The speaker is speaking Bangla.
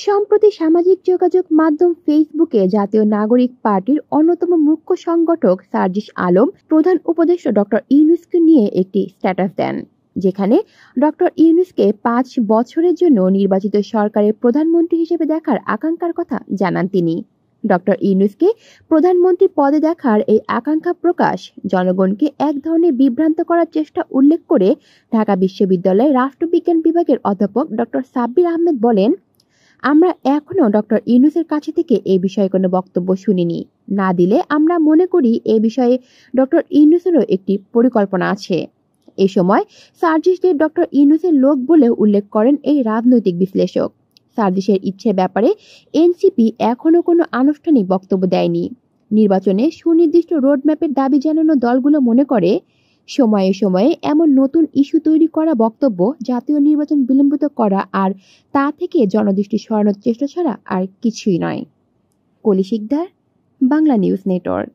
সম্প্রতি সামাজিক যোগাযোগ মাধ্যম ফেসবুকে জাতীয় নাগরিক পার্টির অন্যতম মুখ্য সংগঠক সার্জিস আলম প্রধান উপদেষ্টা ডক্টর ইউনূসকে নিয়ে একটি স্ট্যাটাস দেন, যেখানে ডক্টর ইউনূসকে 5 বছরের জন্য নির্বাচিত সরকারের প্রধানমন্ত্রী হিসেবে দেখার আকাঙ্ক্ষার কথা জানান তিনি। ডক্টর ইউনূসকে প্রধানমন্ত্রী পদে দেখার এই আকাঙ্ক্ষা প্রকাশ জনগণকে এক ধরনের বিভ্রান্ত করার চেষ্টা উল্লেখ করে ঢাকা বিশ্ববিদ্যালয়ের রাষ্ট্রবিজ্ঞান বিভাগের অধ্যাপক ডক্টর সাব্বির আহমেদ বলেন, আমরা এখনো ডক্টর ইউনূসের কাছে থেকে এই বিষয়ে কোনো বক্তব্য শুনিনি। না দিলে আমরা মনে করি এ বিষয়ে ডক্টর ইউনূসেরও একটি পরিকল্পনা আছে। এ সময় সার্জিসদের ডক্টর ইউনূসের লোক বলে উল্লেখ করেন এই রাজনৈতিক বিশ্লেষক। সার্জিসের ইচ্ছে ব্যাপারে এনসিপি এখনো কোনো আনুষ্ঠানিক বক্তব্য দেয়নি। নির্বাচনে সুনির্দিষ্ট রোডম্যাপের দাবি জানানো দলগুলো মনে করে, সময়ে সময়ে এমন নতুন ইস্যু তৈরি করা বক্তব্য জাতীয় নির্বাচন বিলম্বিত করা আর তা থেকে জনদৃষ্টি সরানোর চেষ্টা ছাড়া আর কিছুই নয়। কলি শিকদার, বাংলা নিউজ নেটওয়ার্ক।